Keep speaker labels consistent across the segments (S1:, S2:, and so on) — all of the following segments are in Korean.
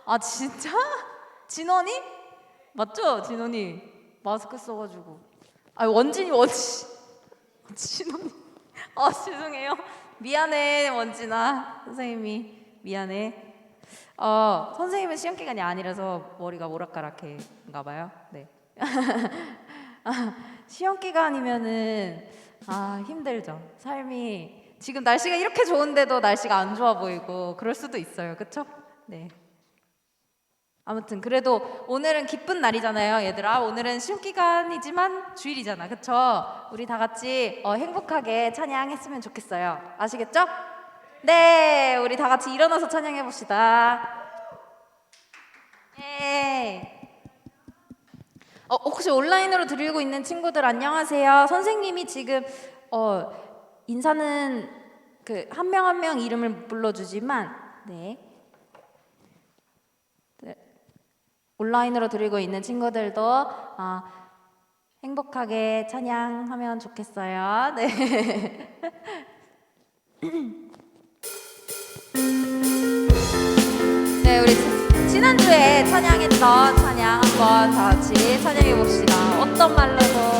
S1: 아 진짜? 진원이? 맞죠? 진원이 마스크 써가지고. 아 원진이 진원이. 아 죄송해요. 미안해 원진아. 선생님이 미안해. 선생님은 시험 기간이 아니라서 머리가 오락가락해인가 봐요. 네. 시험 기간이면은 힘들죠. 삶이 지금 날씨가 이렇게 좋은데도 날씨가 안 좋아 보이고 그럴 수도 있어요. 그쵸? 네. 아무튼 그래도 오늘은 기쁜 날이잖아요, 얘들아. 오늘은 시험 기간이지만 주일이잖아, 그쵸? 우리 다 같이 행복하게 찬양했으면 좋겠어요. 아시겠죠? 네, 우리 다 같이 일어나서 찬양해 봅시다. 예. 혹시 온라인으로 들리고 있는 친구들 안녕하세요. 선생님이 지금 인사는 그 한 명 한 명 이름을 불러주지만 네. 온라인으로 들리고 있는 친구들도 행복하게 찬양하면 좋겠어요. 네. 네, 우리 지난주에 찬양했던 찬양 한번 다 같이 찬양해 봅시다. 어떤 말로도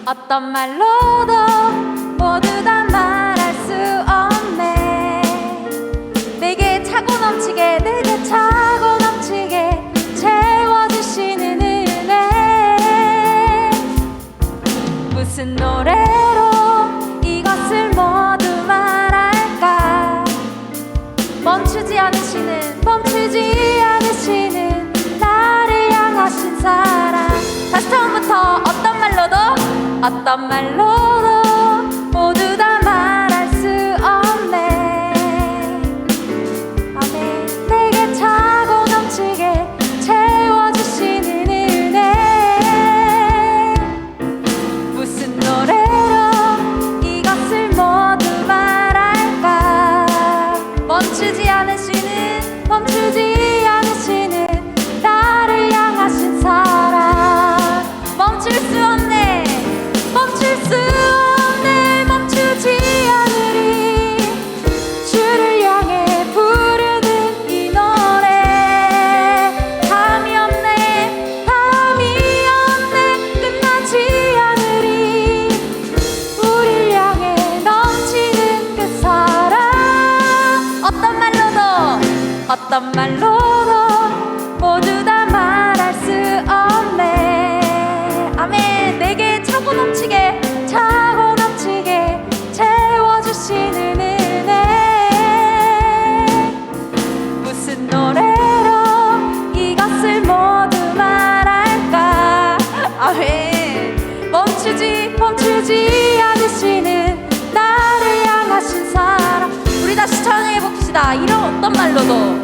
S1: 어떤 말로도 모두 다 말할 수 없네. 내게 차고 넘치게 내게 차고 넘치게 채워주시는 은혜. 무슨 노래로 이것을 모두 말할까. 멈추지 않으시는 나를 향하신 사랑. 다시 처음부터 어떤 말로도 모두 다 말할 수 없네. 아멘. 내게 차고 넘치게 채워주시는 은혜. 무슨 노래로 이것을 모두 말할까. 멈추지 않으시는 나를 향하신 사랑. 멈출 수 없네 멈추지 않으리. 주를 향해 부르는 이 노래. 담이 없네 끝나지 않으리. 우릴 향해 넘치는 그 사랑. 어떤 말로도 모두 다 말할 수 없네. 아멘. 내게 차고 넘치게 채워주시는 은혜. 무슨 노래로 이것을 모두 말할까. 아멘. 멈추지 않으시는 나를 향하신 사랑. 우리 다시 찬양해 봅시다. 이런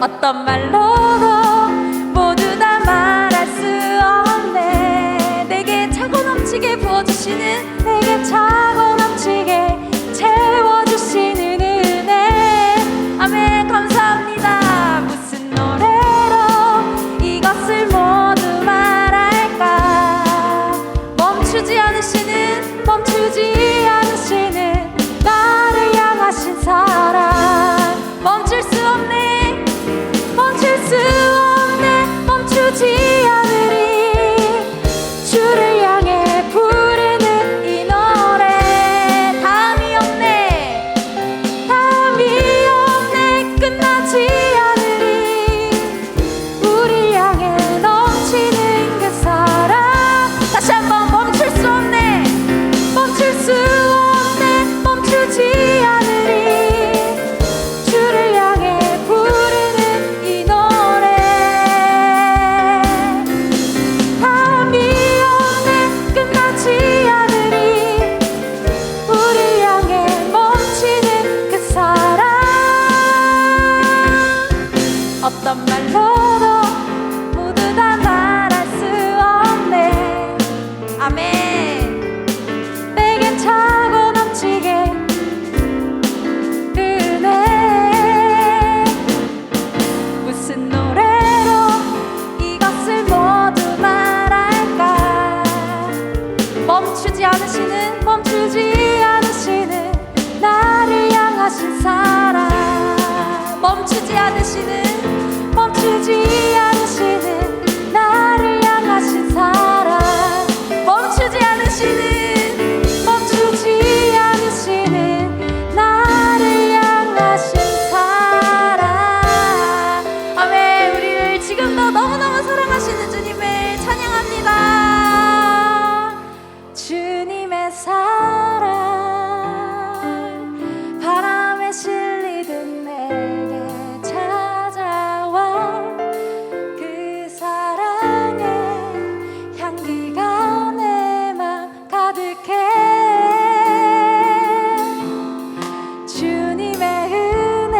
S1: 어떤 말로도 모두 다 말할 수 없네. 내게 차고 넘치게 부어주시는 내게 차고 넘치게 채워주시는 은혜. 아멘. 감사합니다. 무슨 노래로 이것을 모두 말할까. 멈추지 않으시는 나를 향하신 사랑. 멈출 수 없네 멈추지 않으리. 주를 향해 부르는 이 노래. 담이 없네 끝나지 않으리. 우릴 향해 넘치는 그 사랑. 다시 한번 멈추지 않으리. 주를 향해 부르는 이 노래. 담이 없네 끝나지 않으리. 우릴 향해 멈추는 그 사랑. 어떤 말로도 모두 다 말할 수 없네. 아멘. 내게 차고 넘치게 은혜. 무슨 노래로 이것을 모두 말할까. 멈추지 않으시는 나 향하신 사랑 멈추지 않으시는 나를 향하신 사랑 멈추지 않으시는 나를 향하신 사랑 아멘. 우리를 지금도 너무너무 사랑하시는 주님을 찬양합니다. 주님의 사랑 바람에 실리듯 내게 찾아와 그 사랑의 향기가 내 맘 가득해 주님의 은혜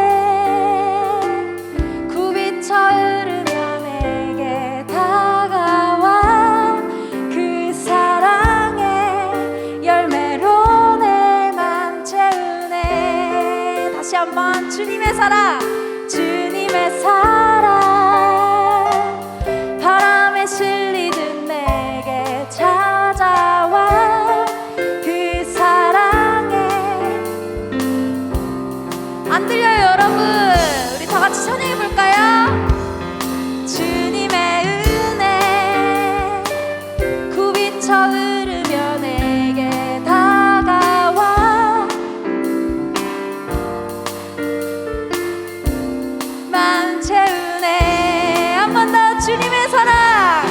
S1: 굽이쳐 흐르며 내게 다가와 그 사랑의 열매로 내 맘 채우네. 다시 한번 주님의 사랑 바람에 실리듯 내게 찾아와 그 사랑에 안 들려요 여러분? 우리 다 같이 찬양해 볼까요? 주님의 은혜 굽이쳐 흐르며 내게 다가와 맘 채우네. 한 번 더 주님의 사랑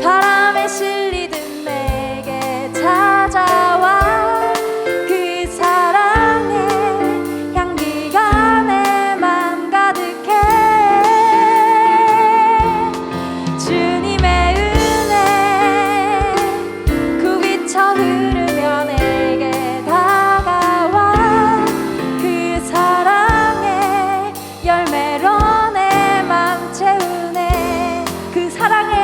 S1: 바람에 실리듯 내게 찾아와 그 사랑의 향기가 내 맘 가득해 주님의 은혜 굽이쳐 흐르며 내게 다가와 그 사랑의 열매로 내 맘 채우네. 그 사랑의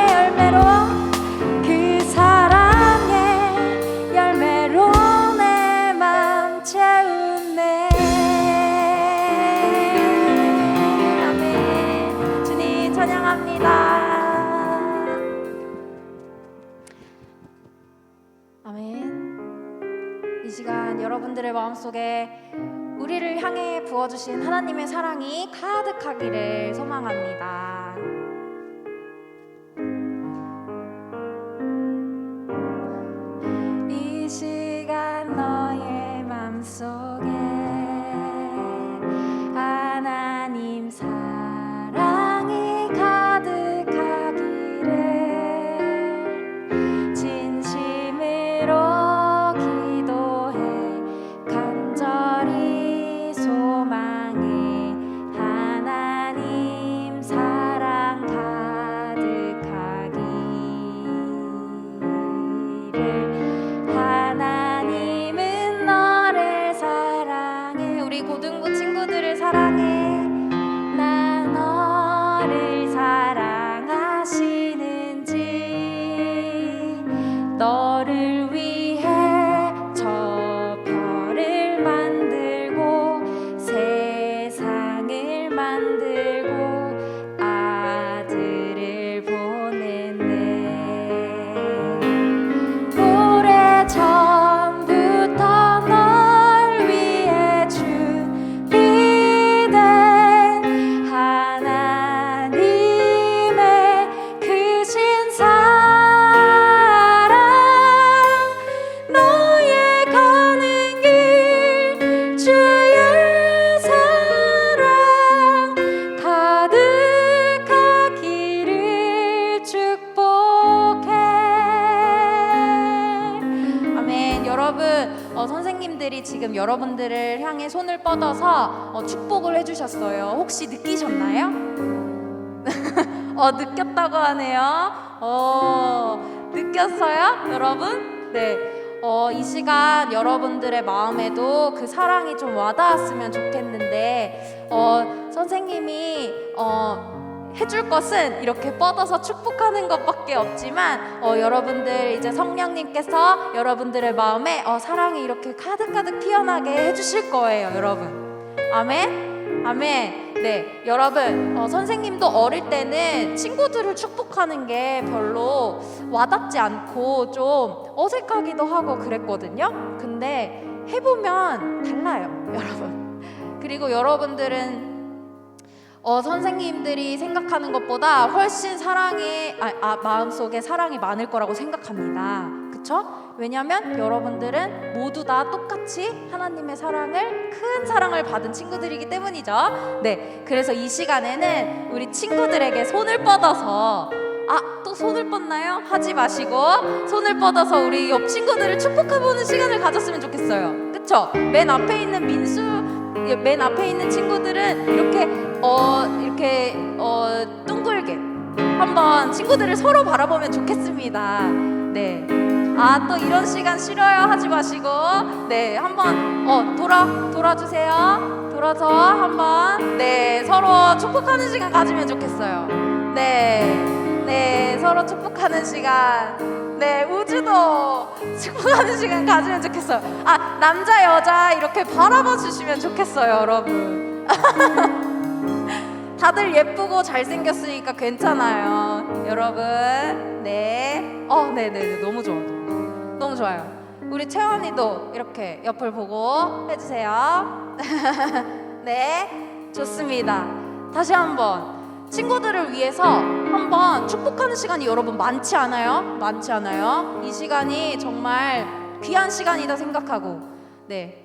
S1: 열매로 내 맘 채우네. 아멘. 주님 찬양합니다. 아멘. 이 시간 여러분들의 마음속에 우리를 향해 부어주신 하나님의 사랑이 가득하기를 소망합니다. 이 시간 너의 맘속에 하나님 사랑이 가득하기를 진심으로 기도해 간절히 소망해 하나님 사랑 가득하기를. 하나님은 너를 사랑해. 우리 고등부 친구들을 사랑해. 나 너를 사랑하시는지 너를 위해 저 별을 만들고 세상을 만들고 아들을 보냈네. 오래전부터 널 위해 준비된 하나님의 크신 사랑 너의 가는 길 주의 사랑 가득하기를 축복해. 아멘. 여러분 선생님들이 지금 여러분들을 향해 손을 뻗어서 축복을 해주셨어요. 혹시 느끼셨나요? 느꼈다고 하네요. 느꼈어요, 여러분? 네. 이 시간 여러분들의 마음에도 그 사랑이 좀 와닿았으면 좋겠는데 선생님이 해줄 것은 이렇게 뻗어서 축복하는 것밖에 없지만 여러분들 이제 성령님께서 여러분들의 마음에 사랑이 이렇게 가득가득 피어나게 해주실 거예요, 여러분. 아멘. 아멘. 네, 여러분, 선생님도 어릴 때는 친구들을 축복하는 게 별로 와닿지 않고 좀 어색하기도 하고 그랬거든요. 근데 해보면 달라요, 여러분. 그리고 여러분들은 선생님들이 생각하는 것보다 훨씬 마음속에 사랑이 많을 거라고 생각합니다. 그쵸? 왜냐면 여러분들은 모두 다 똑같이 하나님의 사랑을, 큰 사랑을 받은 친구들이기 때문이죠. 네, 그래서 이 시간에는 우리 친구들에게 손을 뻗어서, 또 손을 뻗나요? 하지 마시고 손을 뻗어서 우리 옆 친구들을 축복해보는 시간을 가졌으면 좋겠어요. 그쵸? 맨 앞에 있는 친구들은 이렇게 둥글게 한번 친구들을 서로 바라보면 좋겠습니다. 네. 또 이런 시간 싫어요 하지 마시고, 네, 한번 돌아주세요. 돌아서 한번, 네, 서로 축복하는 시간 가지면 좋겠어요. 네, 서로 축복하는 시간. 네, 우주도 축복하는 시간 가지면 좋겠어요. 남자 여자 이렇게 바라봐 주시면 좋겠어요, 여러분. 다들 예쁘고 잘생겼으니까 괜찮아요, 여러분. 네, 네네, 너무 좋아, 너무 좋아요. 우리 채원이도 이렇게 옆을 보고 해주세요. 네, 좋습니다. 다시 한번 친구들을 위해서 한번 축복하는 시간이 여러분 많지 않아요? 많지 않아요? 이 시간이 정말 귀한 시간이다 생각하고, 네,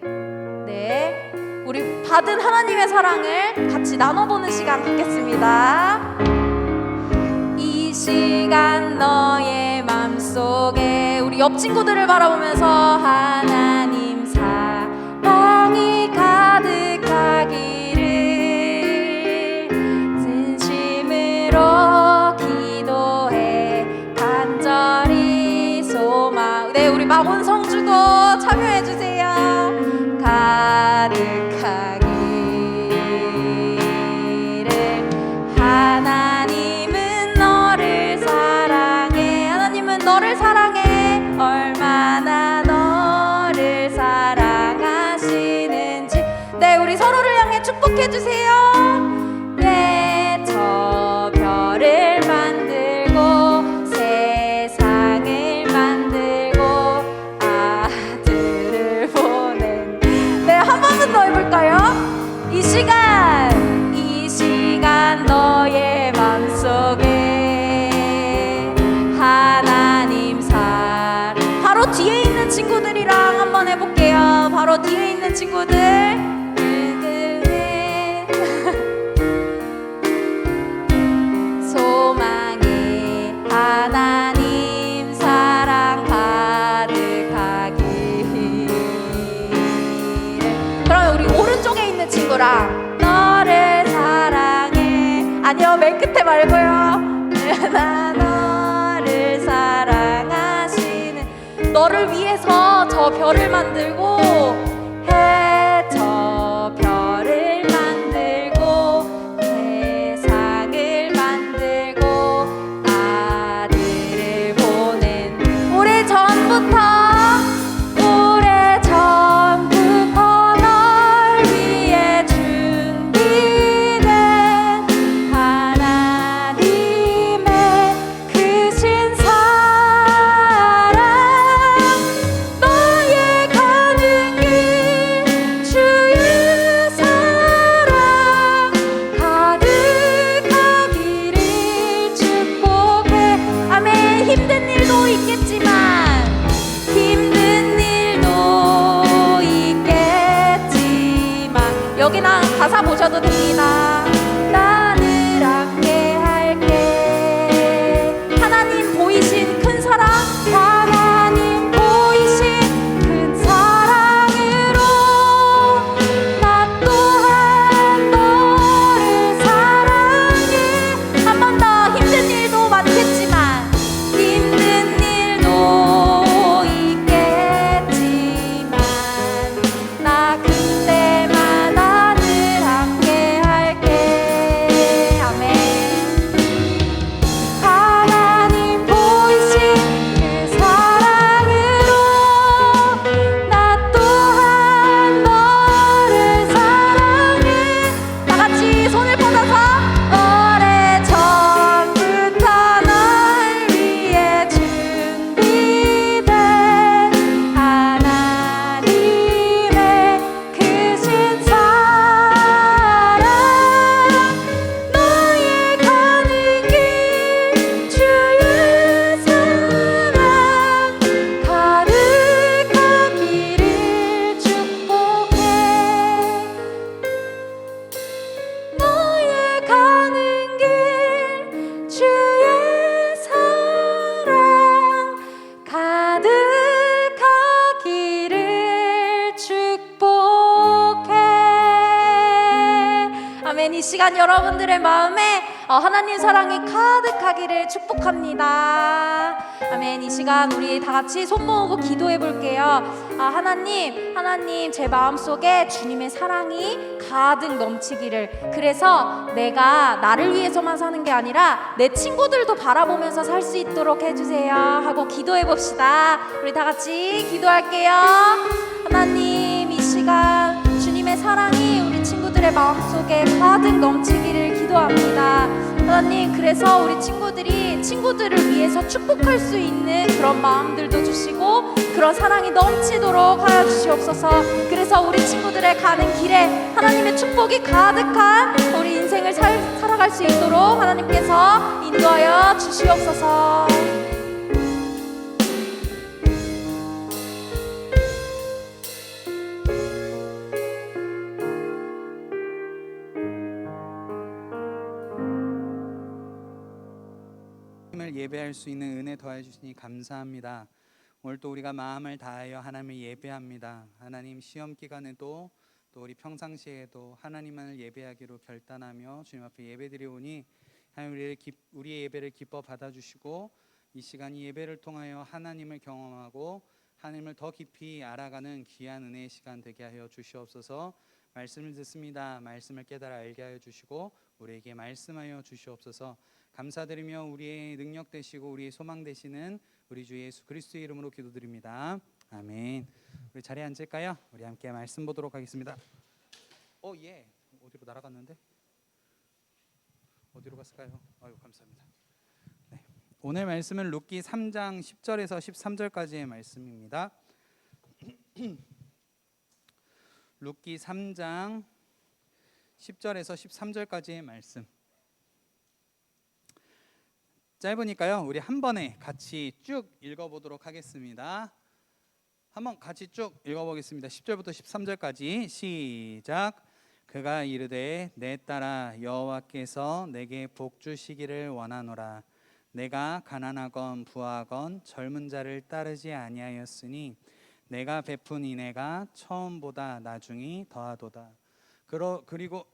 S1: 우리 받은 하나님의 사랑을 같이 나눠보는 시간 갖겠습니다. 이 시간 너의 맘속에, 우리 옆 친구들을 바라보면서 하나님 사랑이 가득하기를 진심으로 기도해 간절히 소망. 네, 우리 마본 성주도 참여해주세요. 가득하기를. 하나님은 너를 사랑해 얼마나 너를 사랑하시는지. 네, 우리 서로를 향해 축복해주세요. 네, 저 별을 만들고 세상을 만들고 아들을 보낸. 네, 한 번만 더 해볼까요? 이 시간 너의 맘속에 하나님 사랑. 바로 뒤에 있는 친구들이랑 한번 해볼게요. 바로 뒤에 있는 친구들. 소망에 하나님 사랑 가득하기를. 그럼 우리 오른쪽에 있는 친구랑 너를 사랑해. 아니요, 맨 끝에 말고요. 나 너를 사랑하시는. 너를 위해서 저 별을 만들고 저 별을 만들고 세상을 만들고 아들을 보낸. 오래전부터 널 위해 준비된 하나님의 크신 사랑. 너의 가는 길 시간 여러분들의 마음에 하나님 사랑이 가득하기를 축복합니다. 아멘. 이 시간 우리 다 같이 손 모으고 기도해 볼게요. 하나님 제 마음속에 주님의 사랑이 가득 넘치기를, 그래서 내가 나를 위해서만 사는 게 아니라 내 친구들도 바라보면서 살 수 있도록 해주세요 하고 기도해 봅시다. 우리 다 같이 기도할게요. 하나님, 이 시간 주님의 사랑이 우리 친구들의 마음속에 가득 넘치기를 기도합니다. 하나님, 그래서 우리 친구들을 위해서 축복할 수 있는 그런 마음들도 주시고 그런 사랑이 넘치도록 하여 주시옵소서. 그래서 우리 친구들의 가는 길에 하나님의 축복이 가득한 우리 인생을 살아갈 수 있도록 하나님께서 인도하여 주시옵소서.
S2: 하나님을 예배할 수 있는 은혜 더해 주시니 감사합니다. 오늘 또 우리가 마음을 다하여 하나님을 예배합니다. 하나님, 시험 기간에도 또 우리 평상시에도 하나님을 예배하기로 결단하며 주님 앞에 예배드리오니 하나님, 우리의 예배를 기뻐 받아주시고 이 시간 이 예배를 통하여 하나님을 경험하고 하나님을 더 깊이 알아가는 귀한 은혜의 시간 되게 하여 주시옵소서. 말씀을 듣습니다. 말씀을 깨달아 알게 하여 주시고 우리에게 말씀하여 주시옵소서. 감사드리며 우리의 능력 되시고 우리의 소망 되시는 우리 주 예수 그리스도의 이름으로 기도드립니다. 아멘. 우리 자리에 앉을까요? 우리 함께 말씀 보도록 하겠습니다. 예. 어디로 날아갔는데? 어디로 갔을까요? 아유, 감사합니다. 네. 오늘 말씀은 룻기 3장 10절에서 13절까지의 말씀입니다. 룻기 3장 10절에서 13절까지의 말씀. 짧으니까요, 우리 한 번에 같이 쭉 읽어보도록 하겠습니다. 한번 같이 쭉 읽어보겠습니다. 10절부터 13절까지 시작. 그가 이르되 내 딸아, 여호와께서 내게 복 주시기를 원하노라. 내가 가난하건 부하건 젊은 자를 따르지 아니하였으니 내가 베푼 인애가 처음보다 나중이 더하도다. 그리고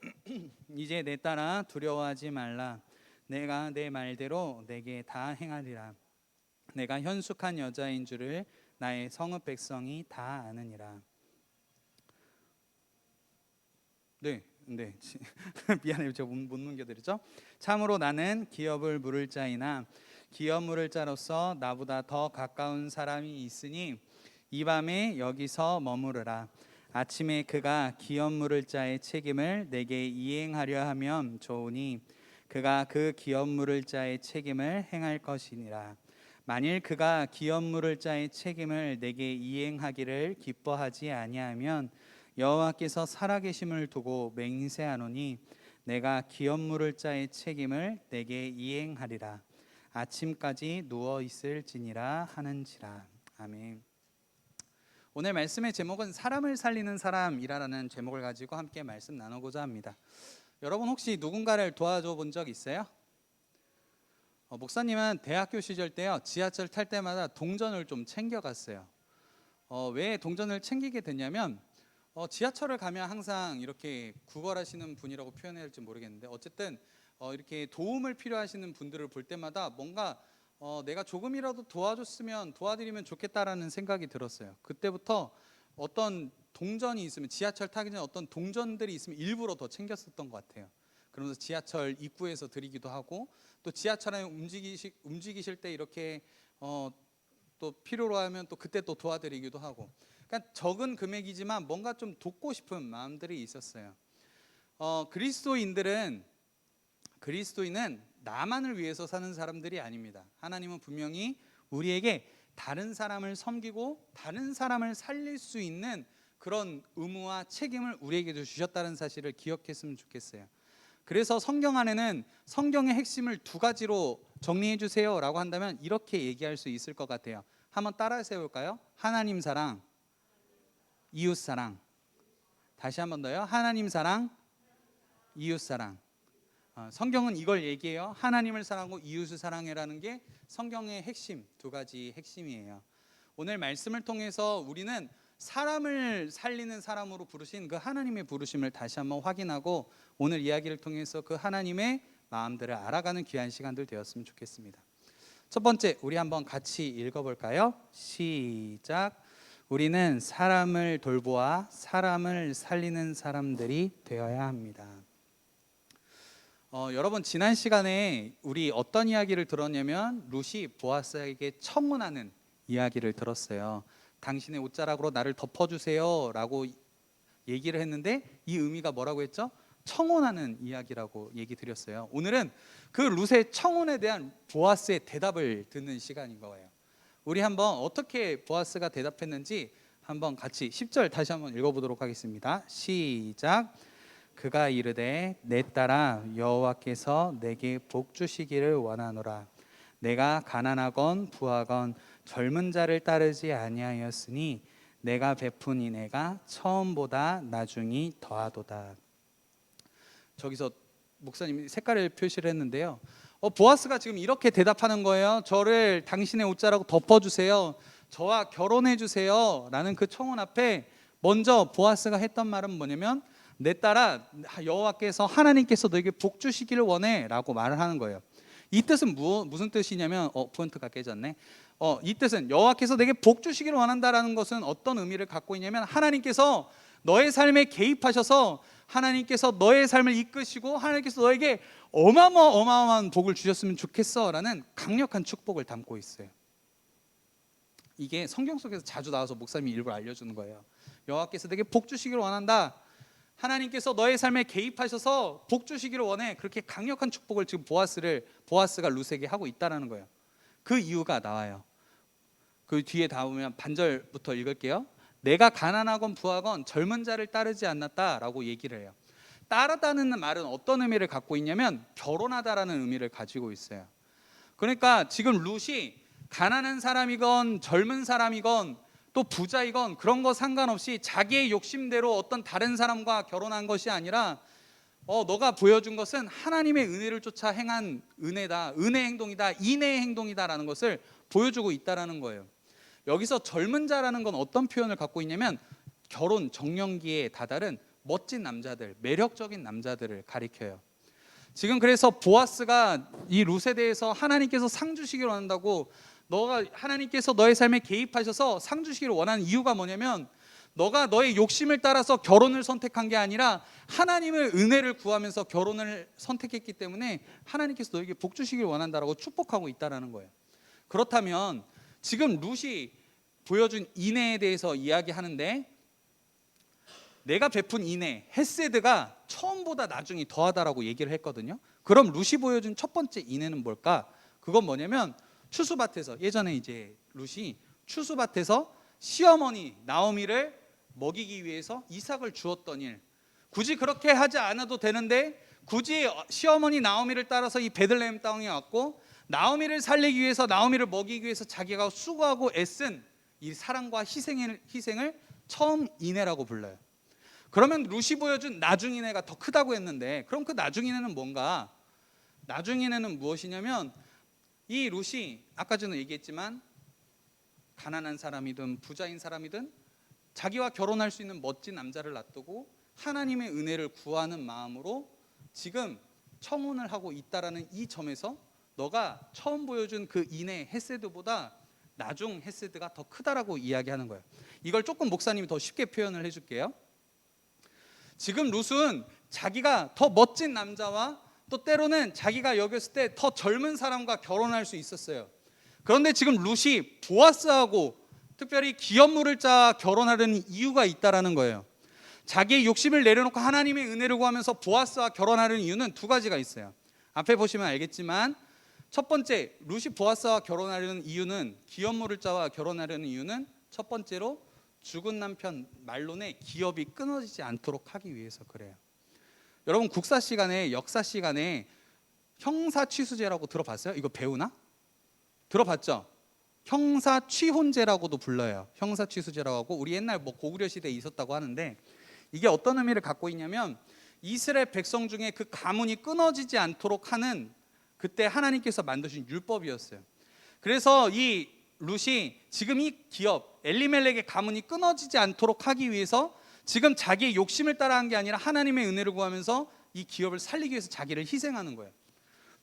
S2: 이제 내 딸아, 두려워하지 말라. 내가 내 말대로 내게 다 행하리라. 내가 현숙한 여자인 줄을 나의 성읍 백성이 다 아느니라. 네. 미안해요, 제가 못 넘겨드리죠. 참으로 나는 기업을 물을 자이나 기업 물을 자로서 나보다 더 가까운 사람이 있으니 이 밤에 여기서 머무르라. 아침에 그가 기업 물을 자의 책임을 내게 이행하려 하면 좋으니 그가 그 기업 물을 자의 책임을 행할 것이니라. 만일 그가 기업 물을 자의 책임을 내게 이행하기를 기뻐하지 아니하면 여호와께서 살아계심을 두고 맹세하노니 내가 기업 물을 자의 책임을 내게 이행하리라. 아침까지 누워 있을지니라 하는지라. 아멘. 오늘 말씀의 제목은 사람을 살리는 사람이라는 제목을 가지고 함께 말씀 나누고자 합니다. 여러분, 혹시 누군가를 도와줘 본 적 있어요? 목사님은 대학교 시절 때요, 지하철 탈 때마다 동전을 좀 챙겨갔어요. 왜 동전을 챙기게 됐냐면 지하철을 가면 항상 이렇게 구걸하시는 분이라고 표현해야 할지 모르겠는데 어쨌든 이렇게 도움을 필요하시는 분들을 볼 때마다 뭔가 내가 조금이라도 도와드리면 좋겠다라는 생각이 들었어요. 그때부터 어떤 동전이 있으면, 지하철 타기 전에 어떤 동전들이 있으면 일부러 더 챙겼었던 것 같아요. 그러면서 지하철 입구에서 드리기도 하고, 또 지하철에 움직이실 때 이렇게 또 필요로 하면 또 그때 또 도와드리기도 하고, 그러니까 적은 금액이지만 뭔가 좀 돕고 싶은 마음들이 있었어요. 그리스도인은 나만을 위해서 사는 사람들이 아닙니다. 하나님은 분명히 우리에게 다른 사람을 섬기고 다른 사람을 살릴 수 있는 그런 의무와 책임을 우리에게도 주셨다는 사실을 기억했으면 좋겠어요. 그래서 성경 안에는 성경의 핵심을 두 가지로 정리해 주세요 라고 한다면 이렇게 얘기할 수 있을 것 같아요. 한번 따라서 해볼까요? 하나님 사랑, 이웃 사랑. 다시 한 번 더요. 하나님 사랑, 이웃 사랑. 성경은 이걸 얘기해요. 하나님을 사랑하고 이웃을 사랑해라는 게 성경의 핵심, 두 가지 핵심이에요. 오늘 말씀을 통해서 우리는 사람을 살리는 사람으로 부르신 그 하나님의 부르심을 다시 한번 확인하고 오늘 이야기를 통해서 그 하나님의 마음들을 알아가는 귀한 시간들 되었으면 좋겠습니다. 첫 번째, 우리 한번 같이 읽어볼까요? 시작. 우리는 사람을 돌보아 사람을 살리는 사람들이 되어야 합니다. 여러분, 지난 시간에 우리 어떤 이야기를 들었냐면 룻이 보아스에게 청혼하는 이야기를 들었어요. 당신의 옷자락으로 나를 덮어주세요 라고 얘기를 했는데 이 의미가 뭐라고 했죠? 청혼하는 이야기라고 얘기 드렸어요. 오늘은 그 룻의 청혼에 대한 보아스의 대답을 듣는 시간인 거예요. 우리 한번 어떻게 보아스가 대답했는지 한번 같이 10절 다시 한번 읽어보도록 하겠습니다. 시작. 그가 이르되 내 딸아 여호와께서 내게 복 주시기를 원하노라. 내가 가난하건 부하건 젊은 자를 따르지 아니하였으니 내가 베푼 인애가 처음보다 나중이 더하도다. 저기서 목사님이 색깔을 표시를 했는데요. 보아스가 지금 이렇게 대답하는 거예요. 저를 당신의 옷자락으로 덮어주세요. 저와 결혼해 주세요 라는 그 청혼 앞에 먼저 보아스가 했던 말은 뭐냐면 내 딸아 여호와께서 하나님께서 너에게 복 주시기를 원해 라고 말을 하는 거예요. 이 뜻은 무슨 뜻이냐면 포인트가 깨졌네. 이 뜻은 여호와께서 내게 복 주시기를 원한다라는 것은 어떤 의미를 갖고 있냐면 하나님께서 너의 삶에 개입하셔서 하나님께서 너의 삶을 이끄시고 하나님께서 너에게 어마어마한 복을 주셨으면 좋겠어 라는 강력한 축복을 담고 있어요. 이게 성경 속에서 자주 나와서 목사님이 일부러 알려주는 거예요. 여호와께서 내게 복 주시기를 원한다. 하나님께서 너의 삶에 개입하셔서 복 주시기를 원해. 그렇게 강력한 축복을 지금 보아스가 룻에게 하고 있다라는 거예요. 그 이유가 나와요. 그 뒤에 나오면 반절부터 읽을게요. 내가 가난하건 부하건 젊은 자를 따르지 않았다라고 얘기를 해요. 따르다는 말은 어떤 의미를 갖고 있냐면 결혼하다라는 의미를 가지고 있어요. 그러니까 지금 룻이 가난한 사람이건 젊은 사람이건 또 부자이건 그런 거 상관없이 자기의 욕심대로 어떤 다른 사람과 결혼한 것이 아니라 너가 보여준 것은 하나님의 은혜를 쫓아 행한 은혜다, 은혜 행동이다, 인내의 행동이다라는 것을 보여주고 있다라는 거예요. 여기서 젊은 자라는 건 어떤 표현을 갖고 있냐면 결혼 정년기에 다다른 멋진 남자들, 매력적인 남자들을 가리켜요. 지금 그래서 보아스가 이 룻에 대해서 하나님께서 상 주시기를 원한다고, 하나님께서 너의 삶에 개입하셔서 상 주시기를 원하는 이유가 뭐냐면 너가 너의 욕심을 따라서 결혼을 선택한 게 아니라 하나님의 은혜를 구하면서 결혼을 선택했기 때문에 하나님께서 너에게 복 주시기를 원한다라고 축복하고 있다라는 거예요. 그렇다면 지금 룻이 보여준 인애에 대해서 이야기하는데 내가 베푼 인애, 헤세드가 처음보다 나중이 더하다라고 얘기를 했거든요. 그럼 룻이 보여준 첫 번째 인애는 뭘까? 그건 뭐냐면 추수밭에서, 예전에 이제 룻이 추수밭에서 시어머니 나오미를 먹이기 위해서 이삭을 주었던 일, 굳이 그렇게 하지 않아도 되는데 굳이 시어머니 나오미를 따라서 이 베들레헴 땅에 왔고 나오미를 살리기 위해서, 나오미를 먹이기 위해서 자기가 수고하고 애쓴 이 사랑과 희생을 처음 인애라고 불러요. 그러면 룻이 보여준 나중 인애가 더 크다고 했는데, 그럼 그 나중 인애는 뭔가? 나중 인애는 무엇이냐면 이 룻이 아까 전에 얘기했지만 가난한 사람이든 부자인 사람이든 자기와 결혼할 수 있는 멋진 남자를 놔두고 하나님의 은혜를 구하는 마음으로 지금 청혼을 하고 있다라는 이 점에서 너가 처음 보여준 그 인애 헤세드보다 나중 헤세드가 더 크다라고 이야기하는 거예요. 이걸 조금 목사님이 더 쉽게 표현을 해줄게요. 지금 룻은 자기가 더 멋진 남자와 또 때로는 자기가 여겼을 때 더 젊은 사람과 결혼할 수 있었어요. 그런데 지금 룻이 보아스하고 특별히 기업물을 짜 결혼하려는 이유가 있다라는 거예요. 자기의 욕심을 내려놓고 하나님의 은혜를 구하면서 보아스와 결혼하려는 이유는 두 가지가 있어요. 앞에 보시면 알겠지만 첫 번째, 룻이 보아스와 결혼하려는 이유는, 기업물을 짜와 결혼하려는 이유는 첫 번째로 죽은 남편 말론의 기업이 끊어지지 않도록 하기 위해서 그래요. 여러분 국사 시간에, 역사 시간에 형사취수제라고 들어봤어요? 이거 배우나? 들어봤죠? 형사취혼제라고도 불러요. 형사취수제라고 하고, 우리 옛날 고구려 시대에 있었다고 하는데 이게 어떤 의미를 갖고 있냐면 이스라엘 백성 중에 그 가문이 끊어지지 않도록 하는, 그때 하나님께서 만드신 율법이었어요. 그래서 이 룻이 지금 이 기업, 엘리멜렉의 가문이 끊어지지 않도록 하기 위해서 지금 자기의 욕심을 따라한 게 아니라 하나님의 은혜를 구하면서 이 기업을 살리기 위해서 자기를 희생하는 거예요.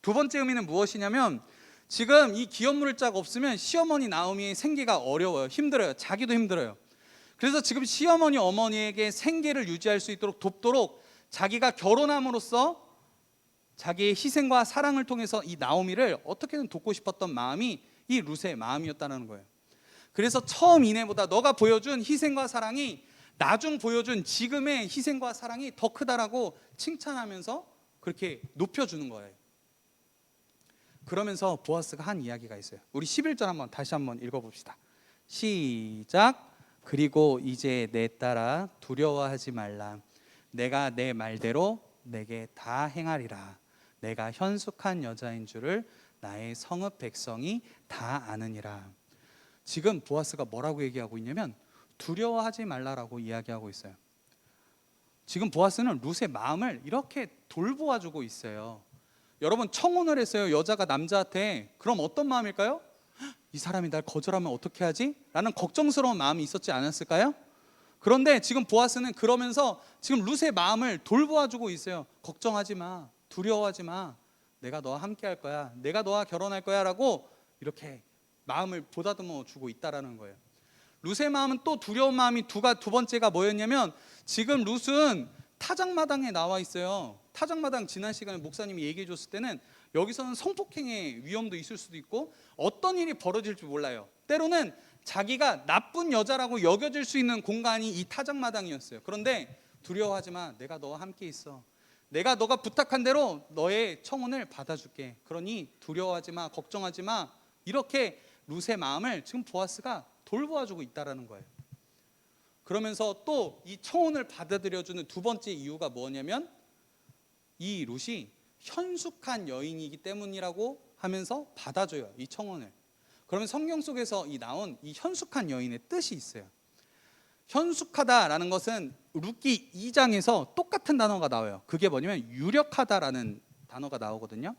S2: 두 번째 의미는 무엇이냐면 지금 이 기업 물자가 없으면 시어머니 나오미의 생계가 어려워요. 힘들어요. 자기도 힘들어요. 그래서 지금 시어머니 어머니에게 생계를 유지할 수 있도록 돕도록 자기가 결혼함으로써 자기의 희생과 사랑을 통해서 이 나오미를 어떻게든 돕고 싶었던 마음이 이 룻의 마음이었다는 거예요. 그래서 처음 이내보다 너가 보여준 희생과 사랑이 나중 보여준 지금의 희생과 사랑이 더 크다라고 칭찬하면서 그렇게 높여주는 거예요. 그러면서 보아스가 한 이야기가 있어요. 우리 11절 다시 한번 읽어봅시다. 시작. 그리고 이제 내 딸아 두려워하지 말라. 내가 내 말대로 내게 다 행하리라. 내가 현숙한 여자인 줄을 나의 성읍 백성이 다 아느니라. 지금 보아스가 뭐라고 얘기하고 있냐면 두려워하지 말라라고 이야기하고 있어요. 지금 보아스는 룻의 마음을 이렇게 돌보아주고 있어요. 여러분 청혼을 했어요. 여자가 남자한테. 그럼 어떤 마음일까요? 이 사람이 날 거절하면 어떻게 하지? 라는 걱정스러운 마음이 있었지 않았을까요? 그런데 지금 보아스는 그러면서 지금 룻의 마음을 돌보아주고 있어요. 걱정하지 마. 두려워하지 마. 내가 너와 함께 할 거야. 내가 너와 결혼할 거야 라고 이렇게 마음을 보다듬어 주고 있다라는 거예요. 룻의 마음은 또 두려운 마음이 두 번째가 뭐였냐면 지금 룻은 타작마당에 나와 있어요. 타작마당 지난 시간에 목사님이 얘기해 줬을 때는 여기서는 성폭행의 위험도 있을 수도 있고 어떤 일이 벌어질지 몰라요. 때로는 자기가 나쁜 여자라고 여겨질 수 있는 공간이 이 타작마당이었어요. 그런데 두려워하지 마. 내가 너와 함께 있어. 내가 너가 부탁한 대로 너의 청혼을 받아줄게. 그러니 두려워하지 마. 걱정하지 마. 이렇게 룻의 마음을 지금 보아스가 돌보아주고 있다라는 거예요. 그러면서 또 이 청혼을 받아들여주는 두 번째 이유가 뭐냐면 이 룻이 현숙한 여인이기 때문이라고 하면서 받아줘요. 이 청혼을. 그러면 성경 속에서 나온 이 현숙한 여인의 뜻이 있어요. 현숙하다라는 것은 룻기 2장에서 똑같은 단어가 나와요. 그게 뭐냐면 유력하다라는 단어가 나오거든요.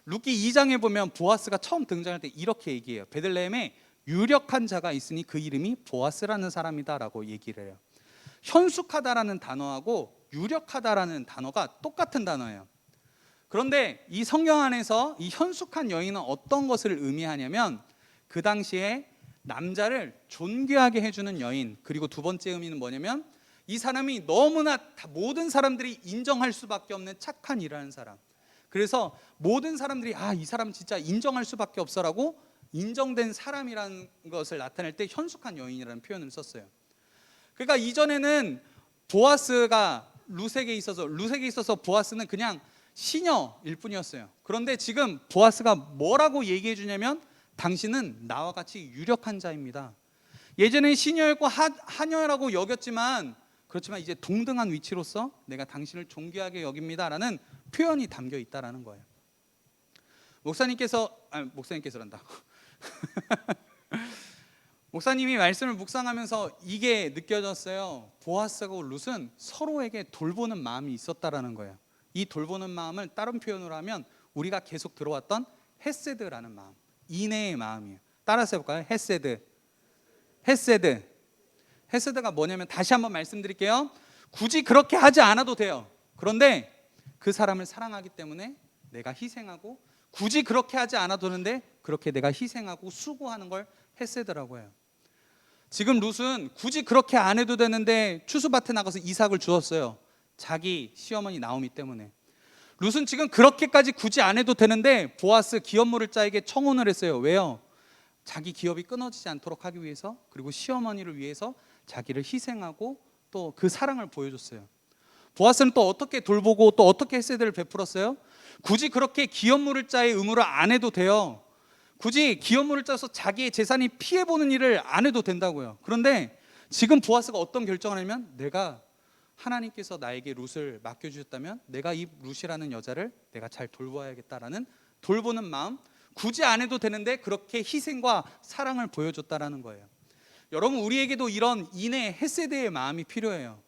S2: 룻기 2장에 보면 보아스가 처음 등장할 때 이렇게 얘기해요. 베들레헴에 유력한 자가 있으니 그 이름이 보아스라는 사람이다라고 얘기를 해요. 현숙하다라는 단어하고 유력하다라는 단어가 똑같은 단어예요. 그런데 이 성경 안에서 이 현숙한 여인은 어떤 것을 의미하냐면 그 당시에 남자를 존귀하게 해주는 여인, 그리고 두 번째 의미는 뭐냐면 이 사람이 너무나 모든 사람들이 인정할 수밖에 없는 착한 일하는 사람. 그래서 모든 사람들이 이 사람 진짜 인정할 수밖에 없어라고 인정된 사람이라는 것을 나타낼 때 현숙한 여인이라는 표현을 썼어요. 그러니까 이전에는 보아스가 룻에게 있어서 보아스는 그냥 시녀일 뿐이었어요. 그런데 지금 보아스가 뭐라고 얘기해 주냐면 당신은 나와 같이 유력한 자입니다. 예전엔 시녀였고 하녀라고 여겼지만 그렇지만 이제 동등한 위치로서 내가 당신을 존귀하게 여깁니다라는 표현이 담겨 있다라는 거예요. 목사님께서란다. 목사님이 말씀을 묵상하면서 이게 느껴졌어요. 보아스하고 룻은 서로에게 돌보는 마음이 있었다라는 거예요. 이 돌보는 마음을 다른 표현으로 하면 우리가 계속 들어왔던 헤세드라는 마음, 인애의 마음이에요. 따라서 해볼까요? 헤세드가 뭐냐면 다시 한번 말씀드릴게요. 굳이 그렇게 하지 않아도 돼요. 그런데 그 사람을 사랑하기 때문에 내가 희생하고, 굳이 그렇게 하지 않아도 되는데 그렇게 내가 희생하고 수고하는 걸 헤세드라고 해요. 지금 룻은 굳이 그렇게 안 해도 되는데 추수밭에 나가서 이삭을 주었어요. 자기 시어머니 나오미 때문에. 룻은 지금 그렇게까지 굳이 안 해도 되는데 보아스 기업 물을 자에게 청혼을 했어요. 왜요? 자기 기업이 끊어지지 않도록 하기 위해서, 그리고 시어머니를 위해서 자기를 희생하고 또 그 사랑을 보여줬어요. 보아스는 또 어떻게 돌보고 또 어떻게 헤세드를 베풀었어요? 굳이 그렇게 기업 물을 자의 의무를 안 해도 돼요. 굳이 기업 물을 짜서 자기의 재산이 피해보는 일을 안 해도 된다고요. 그런데 지금 보아스가 어떤 결정을 하냐면 내가 하나님께서 나에게 룻을 맡겨주셨다면 내가 이 룻이라는 여자를 내가 잘 돌봐야겠다라는 돌보는 마음, 굳이 안 해도 되는데 그렇게 희생과 사랑을 보여줬다라는 거예요. 여러분, 우리에게도 이런 인애 헤세드의 마음이 필요해요.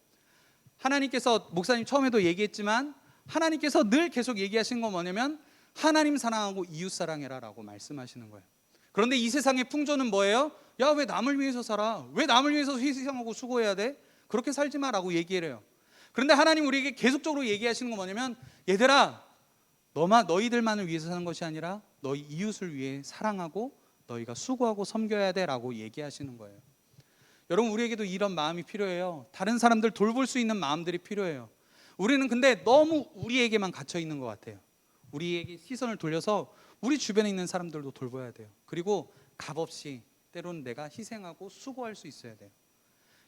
S2: 하나님께서, 목사님 처음에도 얘기했지만 하나님께서 늘 계속 얘기하신 건 뭐냐면 하나님 사랑하고 이웃 사랑해라라고 말씀하시는 거예요. 그런데 이 세상의 풍조는 뭐예요? 야, 왜 남을 위해서 살아? 왜 남을 위해서 희생하고 수고해야 돼? 그렇게 살지 마라고 얘기를 해요. 그런데 하나님 우리에게 계속적으로 얘기하시는 건 뭐냐면, 얘들아, 너희들만을 위해서 사는 것이 아니라 너희 이웃을 위해 사랑하고 너희가 수고하고 섬겨야 돼라고 얘기하시는 거예요. 여러분, 우리에게도 이런 마음이 필요해요. 다른 사람들 돌볼 수 있는 마음들이 필요해요. 우리는 근데 너무 우리에게만 갇혀 있는 것 같아요. 우리에게 시선을 돌려서 우리 주변에 있는 사람들도 돌봐야 돼요. 그리고 값없이 때로는 내가 희생하고 수고할 수 있어야 돼요.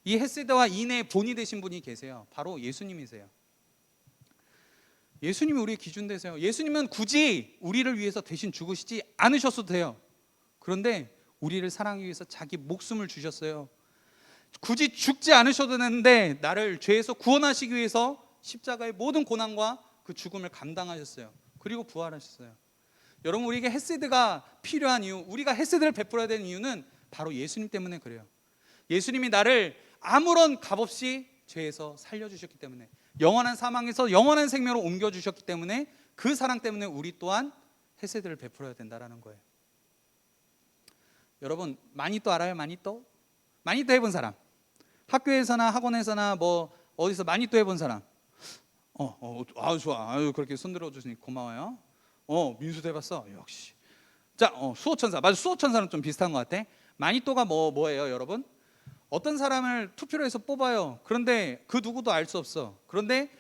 S2: 이 헤세드와 인의 본이 되신 분이 계세요. 바로 예수님이세요. 예수님이 우리의 기준 되세요. 예수님은 굳이 우리를 위해서 대신 죽으시지 않으셨어도 돼요. 그런데 우리를 사랑하기 위해서 자기 목숨을 주셨어요. 굳이 죽지 않으셔도 되는데 나를 죄에서 구원하시기 위해서 십자가의 모든 고난과 그 죽음을 감당하셨어요. 그리고 부활하셨어요. 여러분, 우리에게 헤세드가 필요한 이유, 우리가 헤세드를 베풀어야 되는 이유는 바로 예수님 때문에 그래요. 예수님이 나를 아무런 값 없이 죄에서 살려주셨기 때문에, 영원한 사망에서 영원한 생명으로 옮겨주셨기 때문에, 그 사랑 때문에 우리 또한 헤세드를 베풀어야 된다는 거예요. 여러분, 마니또 알아요? 마니또 해본 사람, 학교에서나 학원에서나 뭐 어디서 마니또 해본 사람? 아주 좋아. 아유, 그렇게 손 들어주시니 고마워요. 민수도 해봤어. 역시. 자, 수호천사. 맞아, 수호천사는 좀 비슷한 것 같아. 마니또가 뭐예요, 여러분? 어떤 사람을 투표로 해서 뽑아요. 그런데 그 누구도 알 수 없어. 그런데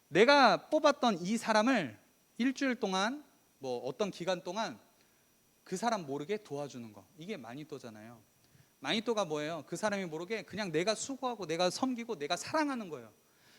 S2: 내가 뽑았던 이 사람을 일주일 동안, 뭐 어떤 기간 동안 그 사람 모르게 도와주는 거. 이게 마니또잖아요. 마니또가 뭐예요? 그 사람이 모르게 그냥 내가 수고하고 내가 섬기고 내가 사랑하는 거예요.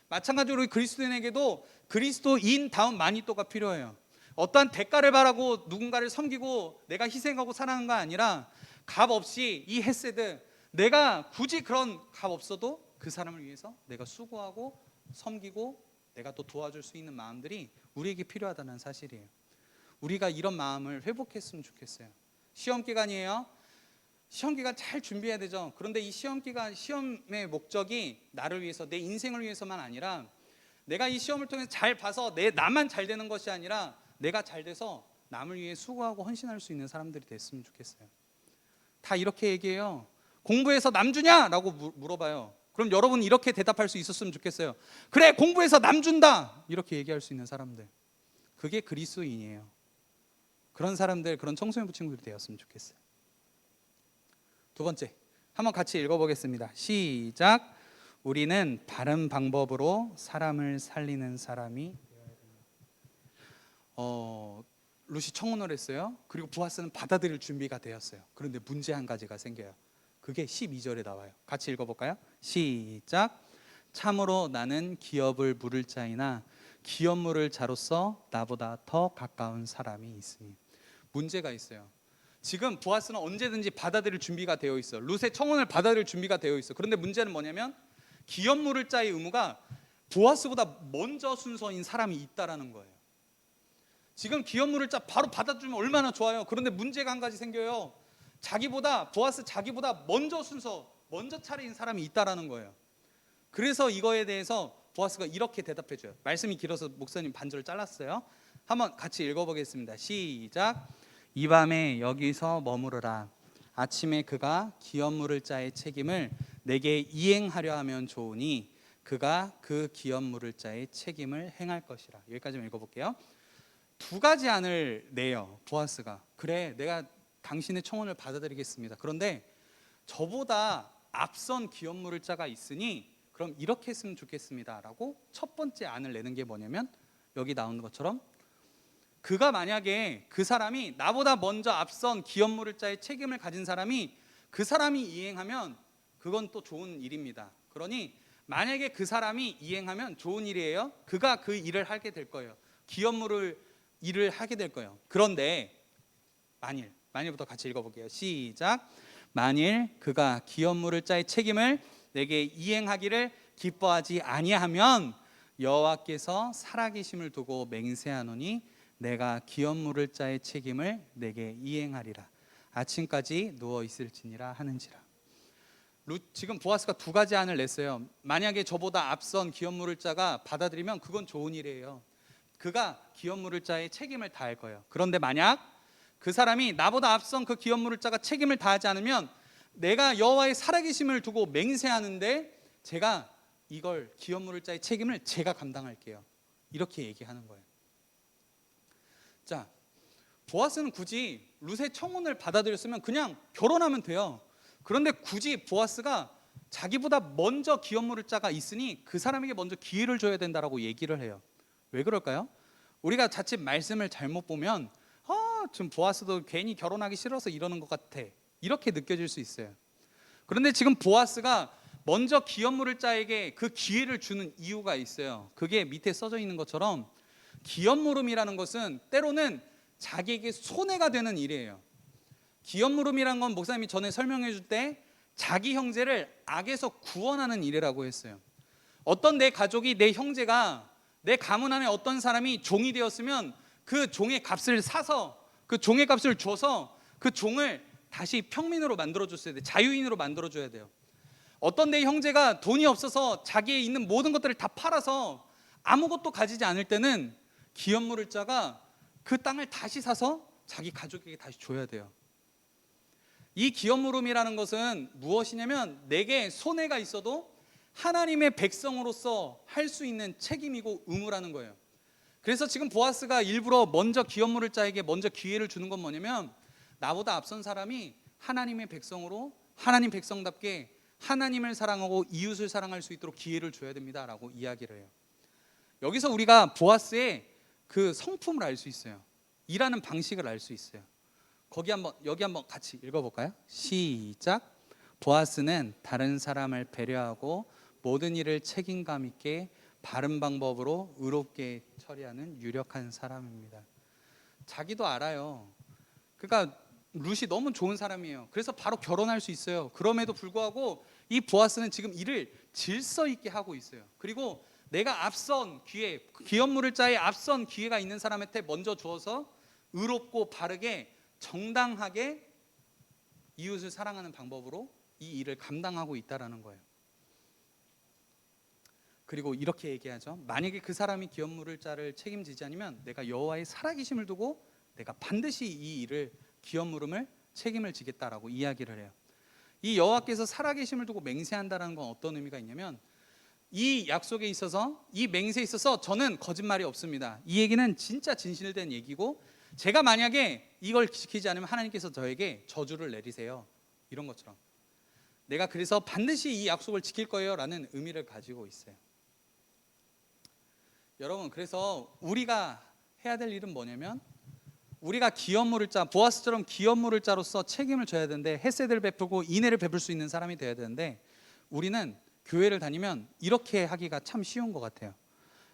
S2: 마찬가지로 그리스도인에게도 그리스도인다운 마니또가 필요해요. 어떠한 대가를 바라고 누군가를 섬기고 내가 희생하고 사랑하는 거 아니라, 값 없이 이 헤세드, 내가 굳이 그런 값 없어도 그 사람을 위해서 내가 수고하고 섬기고 내가 또 도와줄 수 있는 마음들이 우리에게 필요하다는 사실이에요. 우리가 이런 마음을 회복했으면 좋겠어요. 시험 기간이에요. 시험 기간 잘 준비해야 되죠. 그런데 이 시험 기간, 시험의 목적이 나를 위해서, 내 인생을 위해서만 아니라, 내가 이 시험을 통해서 잘 봐서 나만 잘 되는 것이 아니라 내가 잘 돼서 남을 위해 수고하고 헌신할 수 있는 사람들이 됐으면 좋겠어요. 다 이렇게 얘기해요. 공부해서 남 주냐? 라고 물어봐요. 그럼 여러분 이렇게 대답할 수 있었으면 좋겠어요. 그래, 공부해서 남 준다. 이렇게 얘기할 수 있는 사람들, 그게 그리스도인이에요. 그런 사람들, 그런 청소년부 친구들이 되었으면 좋겠어요. 두 번째, 한번 같이 읽어보겠습니다. 시작. 우리는 바른 방법으로 사람을 살리는 사람이 되어야 됩니다. 루시 청혼을 했어요. 그리고 보아스는 받아들일 준비가 되었어요. 그런데 문제 한 가지가 생겨요. 그게 12절에 나와요. 같이 읽어볼까요? 시작. 참으로 나는 기업을 물을 자이나 기업 물을 자로서 나보다 더 가까운 사람이 있으니. 문제가 있어요. 지금 보아스는 언제든지 받아들일 준비가 되어 있어. 룻의 청혼을 받아들일 준비가 되어 있어. 그런데 문제는 뭐냐면, 기업 물을 자의 의무가 보아스보다 먼저 순서인 사람이 있다라는 거예요. 지금 기업 물을 자 바로 받아주면 얼마나 좋아요. 그런데 문제가 한 가지 생겨요. 보아스 자기보다 먼저 먼저 차린 사람이 있다라는 거예요. 그래서 이거에 대해서 보아스가 이렇게 대답해줘요. 말씀이 길어서 목사님 반절을 잘랐어요. 한번 같이 읽어보겠습니다. 시작. 이 밤에 여기서 머무르라. 아침에 그가 기업 물을 자의 책임을 내게 이행하려 하면 좋으니 그가 그 기업 물을 자의 책임을 행할 것이라. 여기까지만 읽어볼게요. 두 가지 안을 내요, 보아스가. 그래, 내가 당신의 청혼을 받아들이겠습니다. 그런데 저보다 앞선 기업 물을 자가 있으니 그럼 이렇게 했으면 좋겠습니다 라고 첫 번째 안을 내는 게 뭐냐면, 여기 나오는 것처럼 그가 만약에, 그 사람이 나보다 먼저 앞선 기업 물을 자의 책임을 가진 사람이, 그 사람이 이행하면 그건 또 좋은 일입니다. 그러니 만약에 그 사람이 이행하면 좋은 일이에요. 그가 그 일을 하게 될 거예요. 기업 물을 일을 하게 될 거예요. 그런데 만일부터 같이 읽어볼게요. 시작. 만일 그가 기업 물을 자의 책임을 내게 이행하기를 기뻐하지 아니하면 여호와께서 살아계심을 두고 맹세하노니 내가 기업 물을 자의 책임을 내게 이행하리라. 아침까지 누워 있을지니라 하는지라. 지금 보아스가 두 가지 안을 냈어요. 만약에 저보다 앞선 기업 물을 자가 받아들이면 그건 좋은 일이에요. 그가 기업 물을 자의 책임을 다할 거예요. 그런데 만약 그 사람이 나보다 앞선 그 기업 물을 자가 책임을 다하지 않으면 내가 여호와의 살아계심을 두고 맹세하는데 제가 이걸 기업 물을 자의 책임을 제가 감당할게요. 이렇게 얘기하는 거예요. 자, 보아스는 굳이 룻의 청혼을 받아들였으면 그냥 결혼하면 돼요. 그런데 굳이 보아스가 자기보다 먼저 기업 물을 자가 있으니 그 사람에게 먼저 기회를 줘야 된다라고 얘기를 해요. 왜 그럴까요? 우리가 자칫 말씀을 잘못 보면 지금 보아스도 괜히 결혼하기 싫어서 이러는 것 같아, 이렇게 느껴질 수 있어요. 그런데 지금 보아스가 먼저 기업 물을 자에게 그 기회를 주는 이유가 있어요. 그게 밑에 써져 있는 것처럼 기업 물음이라는 것은 때로는 자기에게 손해가 되는 일이에요. 기업 물음이란 건 목사님이 전에 설명해 줄 때 자기 형제를 악에서 구원하는 일이라고 했어요. 어떤 내 가족이, 내 형제가, 내 가문 안에 어떤 사람이 종이 되었으면 그 종의 값을 사서, 그 종의 값을 줘서 그 종을 다시 평민으로 만들어줬어야 돼요. 자유인으로 만들어줘야 돼요. 어떤 내 형제가 돈이 없어서 자기에 있는 모든 것들을 다 팔아서 아무것도 가지지 않을 때는 기업 물을 자가 그 땅을 다시 사서 자기 가족에게 다시 줘야 돼요. 이 기업 물음이라는 것은 무엇이냐면 내게 손해가 있어도 하나님의 백성으로서 할 수 있는 책임이고 의무라는 거예요. 그래서 지금 보아스가 일부러 먼저 기업 물을 자에게 먼저 기회를 주는 건 뭐냐면 나보다 앞선 사람이 하나님의 백성으로 하나님 백성답게 하나님을 사랑하고 이웃을 사랑할 수 있도록 기회를 줘야 됩니다라고 이야기를 해요. 여기서 우리가 보아스의 그 성품을 알 수 있어요. 일하는 방식을 알 수 있어요. 여기 한번 같이 읽어볼까요? 시작. 보아스는 다른 사람을 배려하고 모든 일을 책임감 있게 바른 방법으로 의롭게 처리하는 유력한 사람입니다. 자기도 알아요. 그러니까 룻이 너무 좋은 사람이에요. 그래서 바로 결혼할 수 있어요. 그럼에도 불구하고 이 보아스는 지금 일을 질서 있게 하고 있어요. 그리고 내가 앞선 기회, 기업 물을 자의 앞선 기회가 있는 사람한테 먼저 주어서 의롭고 바르게 정당하게 이웃을 사랑하는 방법으로 이 일을 감당하고 있다라는 거예요. 그리고 이렇게 얘기하죠. 만약에 그 사람이 기업 물을 자를 책임지지 않으면 내가 여호와의 살아계심을 두고 내가 반드시 이 일을 기업 물음을 책임을 지겠다라고 이야기를 해요. 이 여호와께서 살아계심을 두고 맹세한다라는 건 어떤 의미가 있냐면 이 약속에 있어서, 이 맹세에 있어서 저는 거짓말이 없습니다. 이 얘기는 진짜 진실된 얘기고 제가 만약에 이걸 지키지 않으면 하나님께서 저에게 저주를 내리세요. 이런 것처럼 내가 그래서 반드시 이 약속을 지킬 거예요 라는 의미를 가지고 있어요. 여러분, 그래서 우리가 해야 될 일은 뭐냐면 우리가 기업 물을 자, 보아스처럼 기업 물을 자로서 책임을 져야 되는데 헤세드를 베풀고 인애를 베풀 수 있는 사람이 되어야 되는데 우리는 교회를 다니면 이렇게 하기가 참 쉬운 것 같아요.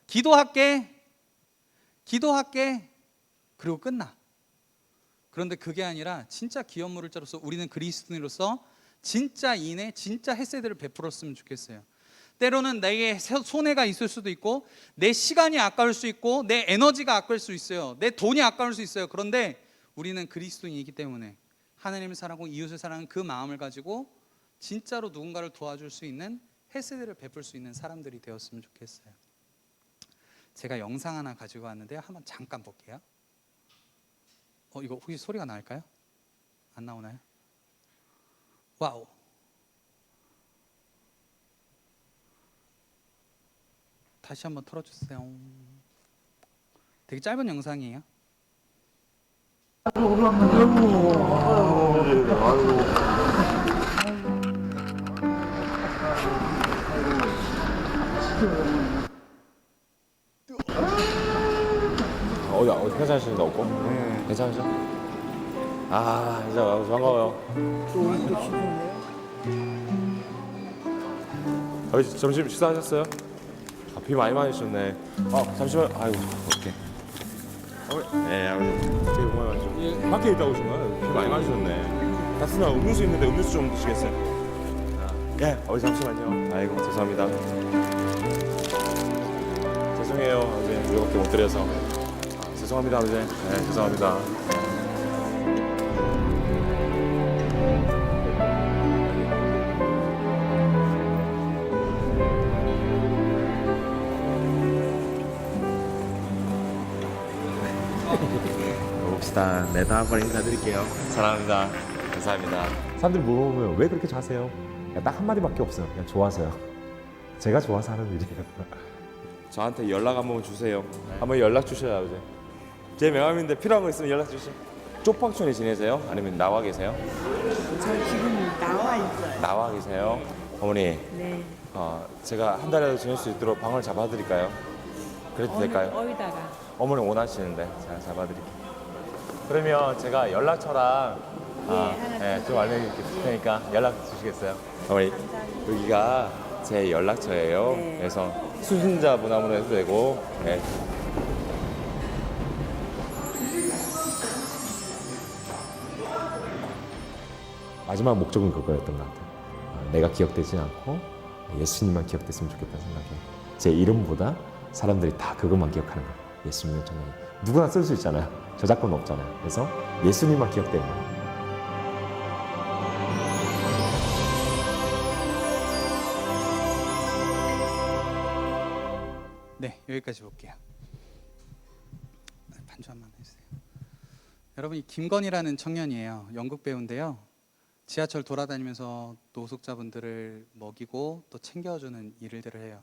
S2: 기도할게 그리고 끝나. 그런데 그게 아니라 진짜 기업 물을 자로서 우리는 그리스도인으로서 진짜 인애, 진짜 헤세드를 베풀었으면 좋겠어요. 때로는 내게 손해가 있을 수도 있고 내 시간이 아까울 수 있고 내 에너지가 아까울 수 있어요. 내 돈이 아까울 수 있어요. 그런데 우리는 그리스도인이기 때문에 하나님을 사랑하고 이웃을 사랑하는 그 마음을 가지고 진짜로 누군가를 도와줄 수 있는 헤세드를 베풀 수 있는 사람들이 되었으면 좋겠어요. 제가 영상 하나 가지고 왔는데요. 한번 잠깐 볼게요. 이거 혹시 소리가 나올까요? 안 나오나요? 와우. 다시 한번 틀어주세요. 되게 짧은 영상이에요.
S3: 어디 괜찮으신가 없고? 네. 괜찮으셔? 아, 진짜 반가워요. 아버지 점심 식사하셨어요? 비 많이 맞으셨네. 잠시만. 아이고 어떡해. 네, 아버지 되게 많이 맞으셨네. 예. 밖에 있다 오신 거예요? 비 많이 맞으셨네. 땄으면 음료수 있는데 음료수 좀 드시겠어요? 예, 아버지 잠시만요. 아이고 죄송합니다. 죄송해요 아버지 이거밖에 못 드려서. 죄송합니다 아버지. 네, 죄송합니다. 봅시다. 네, 다음번에 인사드릴게요. 사랑합니다. 감사합니다. 사람들이 물어보면 왜 그렇게 좋아하세요? 딱 한마디밖에 없어요. 그냥 좋아서요. 제가 좋아서 하는 일이에요. 저한테 연락 한번 주세요. 한번 연락 주셔요, 아버지. 제 명함인데 필요한 거 있으면 연락 주시죠. 쪽방촌에 지내세요? 아니면 나와 계세요?
S4: 저 지금 나와 있어요.
S3: 나와 계세요? 어머니,
S4: 네.
S3: 제가 한 달이라도 지낼 수 있도록 방을 잡아드릴까요? 그래도 될까요?
S4: 어디다가?
S3: 어머니 원하시는데 제가 잡아드릴게요. 그러면 제가 연락처랑 좀 알려드릴 테니까 연락 주시겠어요? 어머니, 여기가 제 연락처예요.
S4: 네.
S3: 그래서 수신자 문화문화 해도 되고. 네. 마지막 목적은 그거였던 것 같아요. 내가 기억되지 않고 예수님만 기억됐으면 좋겠다는 생각에 제 이름보다 사람들이 다 그것만 기억하는 거예요. 예수님은 정말 누구나 쓸 수 있잖아요. 저작권 없잖아요. 그래서 예수님만 기억되는 거예요.
S2: 네, 여기까지 볼게요. 반주 한번 해주세요. 여러분, 이 김건희라는 청년이에요. 연극 배우인데요. 지하철 돌아다니면서 노숙자분들을 먹이고 또 챙겨주는 일들을 해요.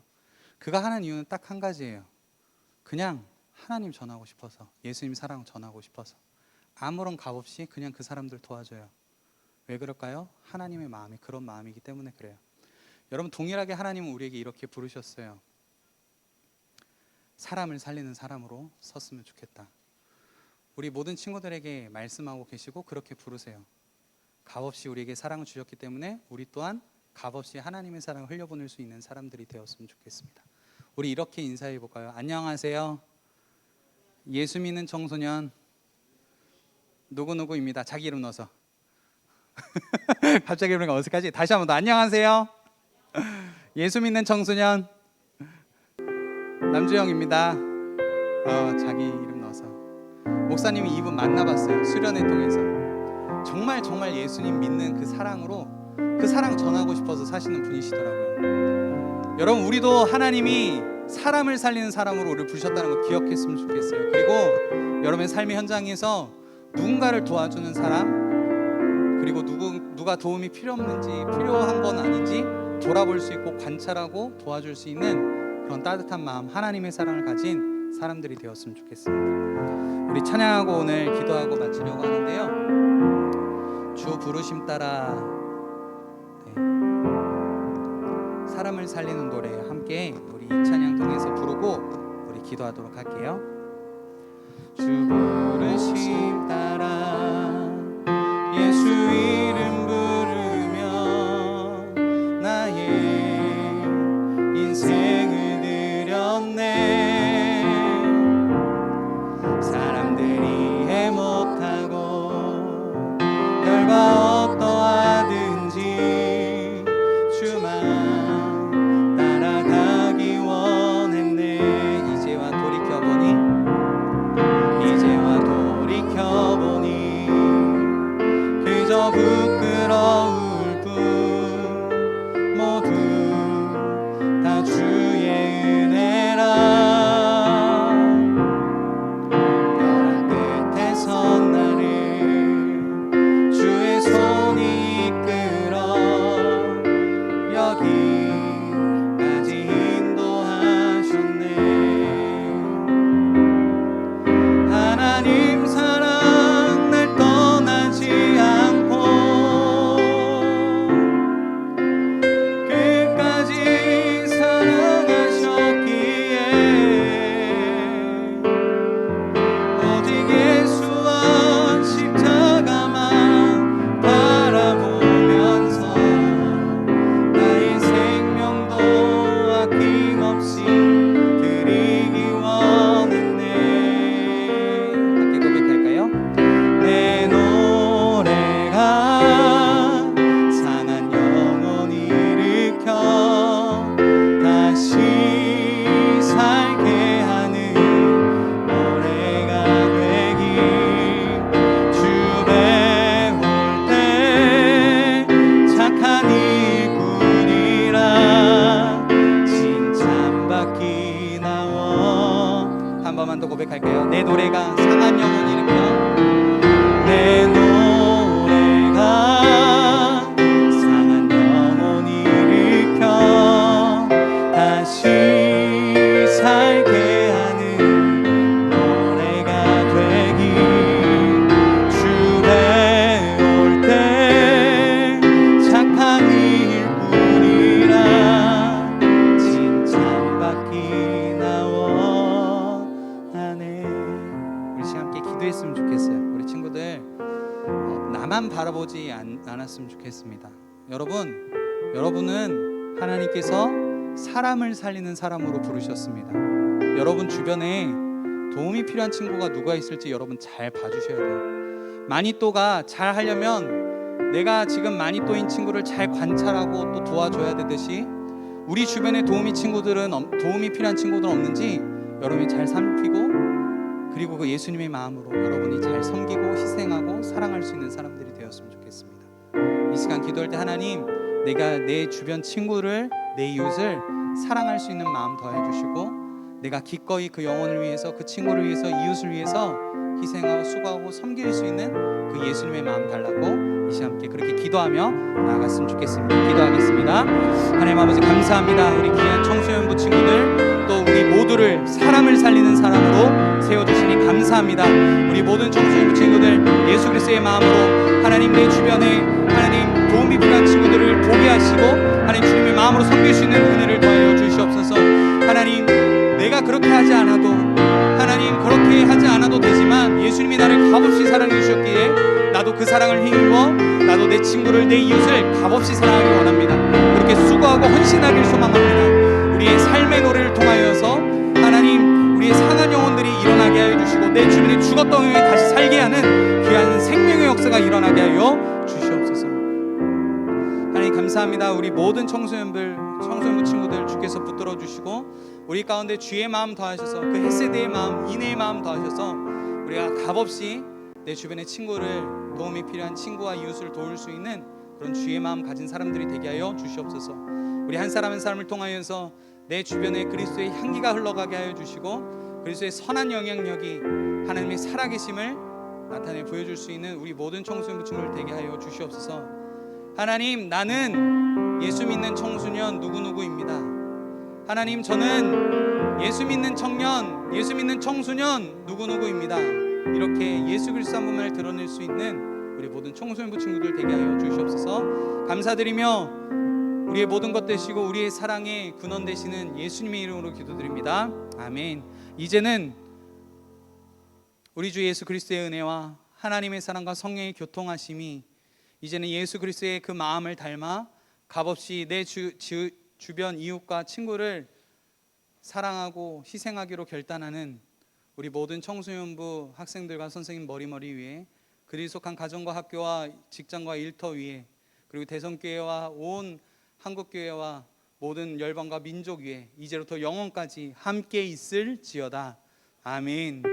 S2: 그가 하는 이유는 딱 한 가지예요. 그냥 하나님 전하고 싶어서, 예수님 사랑 전하고 싶어서. 아무런 값 없이 그냥 그 사람들 도와줘요. 왜 그럴까요? 하나님의 마음이 그런 마음이기 때문에 그래요. 여러분, 동일하게 하나님은 우리에게 이렇게 부르셨어요. 사람을 살리는 사람으로 섰으면 좋겠다. 우리 모든 친구들에게 말씀하고 계시고 그렇게 부르세요. 값없이 우리에게 사랑을 주셨기 때문에 우리 또한 값없이 하나님의 사랑을 흘려보낼 수 있는 사람들이 되었으면 좋겠습니다. 우리 이렇게 인사해 볼까요? 안녕하세요. 예수 믿는 청소년 누구누구입니다. 자기 이름 넣어서. 갑자기 그러니까 어색하지? 다시 한번 더 안녕하세요. 예수 믿는 청소년 남주영입니다. 자기 이름 넣어서. 목사님이 이분 만나봤어요. 수련회 통해서. 정말 예수님 믿는 그 사랑으로 그 사랑 전하고 싶어서 사시는 분이시더라고요. 여러분, 우리도 하나님이 사람을 살리는 사람으로 우리를 부르셨다는 거 기억했으면 좋겠어요. 그리고 여러분의 삶의 현장에서 누군가를 도와주는 사람, 그리고 누가 도움이 필요 없는지, 필요한 건 아닌지 돌아볼 수 있고 관찰하고 도와줄 수 있는 그런 따뜻한 마음, 하나님의 사랑을 가진 사람들이 되었으면 좋겠습니다. 우리 찬양하고 오늘 기도하고 마치려고 하는데요. 주 부르심 따라 사람을 살리는 노래 함께 우리 이 찬양 통해서 부르고 우리 기도하도록 할게요. 주 부르심 따라 예수 이름 부르며 나의 인생을 드렸네. 사람들이 해 못하고 별과 어떠하든지 주만 따라가기 원했네. 이제와 돌이켜보니 이제와 않았으면 좋겠습니다. 여러분은 하나님께서 사람을 살리는 사람으로 부르셨습니다. 여러분 주변에 도움이 필요한 친구가 누가 있을지 여러분 잘 봐주셔야 돼요. 마니또가 잘 하려면 내가 지금 마니또인 친구를 잘 관찰하고 또 도와줘야 되듯이 우리 주변에 도움이 필요한 친구들은 없는지 여러분이 잘 살피고 그리고 그 예수님의 마음으로 여러분이 잘 섬기고 희생하고 사랑할 수 있는 사람들이 되었으면 좋겠습니다. 이 시간 기도할 때 하나님, 내가 내 주변 친구를, 내 이웃을 사랑할 수 있는 마음 더해 주시고 내가 기꺼이 그 영혼을 위해서, 그 친구를 위해서, 이웃을 위해서 희생하고 수고하고 섬길 수 있는 그 예수님의 마음 달라고 이 시간 함께 그렇게 기도하며 나아갔으면 좋겠습니다. 기도하겠습니다. 하나님 아버지 감사합니다. 우리 귀한 청소년부 친구들 또 우리 모두를 사람을 살리는 사람으로 세워주시니 감사합니다. 우리 모든 청소년부 친구들 예수 그리스도의 마음으로 하나님 내 주변에 하나님 도움이 필요한 친구들을 보게 하시고 하나님 주님의 마음으로 섬길 수 있는 은혜를 더하여 주시옵소서. 하나님 내가 그렇게 하지 않아도 되지만 예수님이 나를 값없이 사랑해 주셨기에 나도 그 사랑을 힘입어 나도 내 친구를, 내 이웃을 값없이 사랑하기 원합니다. 그렇게 수고하고 헌신하길 소망합니다. 우리의 삶의 노래를 통하여서 하나님 우리의 상한 영혼들이 일어나게 하여 주시고 내 주변에 죽었던 영혼이 다시 살게 하는 귀한 생명의 역사가 일어나게 하여 주시옵소서. 하나님 감사합니다. 우리 모든 청소년부 친구들 주께서 붙들어 주시고 우리 가운데 주의 마음 더하셔서 그 헤세드의 마음, 인애의 마음 더하셔서 우리가 값없이 내 주변의 친구를, 도움이 필요한 친구와 이웃을 도울 수 있는 그런 주의 마음 가진 사람들이 되게 하여 주시옵소서. 우리 한 사람 한 사람을 통하여서 내 주변에 그리스도의 향기가 흘러가게 하여 주시고 그리스도의 선한 영향력이 하나님의 살아계심을 나타내 보여줄 수 있는 우리 모든 청소년 부친구를 되게 하여 주시옵소서. 하나님, 나는 예수 믿는 청소년 누구누구입니다. 하나님, 저는 예수 믿는 청년, 예수 믿는 청소년 누구누구입니다. 이렇게 예수 그리스도 한 분만을 드러낼 수 있는 우리 모든 청소년부 친구들 되게 하여 주시옵소서. 감사드리며 우리의 모든 것 되시고 우리의 사랑의 근원 되시는 예수님의 이름으로 기도드립니다. 아멘. 이제는 우리 주 예수 그리스도의 은혜와 하나님의 사랑과 성령의 교통하심이 이제는 예수 그리스도의 그 마음을 닮아 값없이 내 주변 이웃과 친구를 사랑하고 희생하기로 결단하는 우리 모든 청소년부 학생들과 선생님 머리 위에 그리 속한 가정과 학교와 직장과 일터 위에 그리고 대성교회와 온 한국교회와 모든 열방과 민족 위에 이제부터 영원까지 함께 있을지어다. 아멘.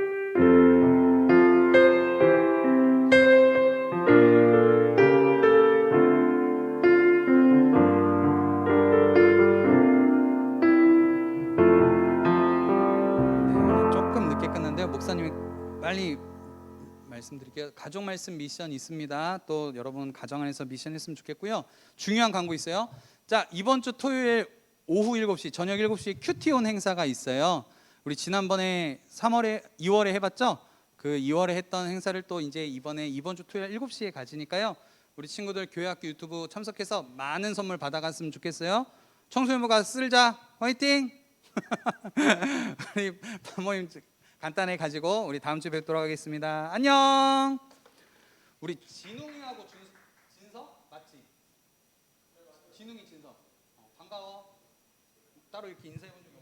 S2: 목사님이 빨리 말씀드릴게요. 가족 말씀 미션 있습니다. 또 여러분 가정 안에서 미션 했으면 좋겠고요. 중요한 광고 있어요. 자, 이번 주 토요일 오후 7시 저녁 7시에 큐티온 행사가 있어요. 우리 지난번에 2월에 해봤죠? 그 2월에 했던 행사를 또 이제 이번 주 토요일 7시에 가지니까요. 우리 친구들 교회학교 유튜브 참석해서 많은 선물 받아갔으면 좋겠어요. 청소년부가 쓸자 화이팅! 우리 부모님 간단히 가지고 우리 다음 주에 뵙도록 하겠습니다. 안녕. 우리 진웅이하고 진서 맞지? 진웅이 진서 반가워. 따로 이렇게 인사해 본 적.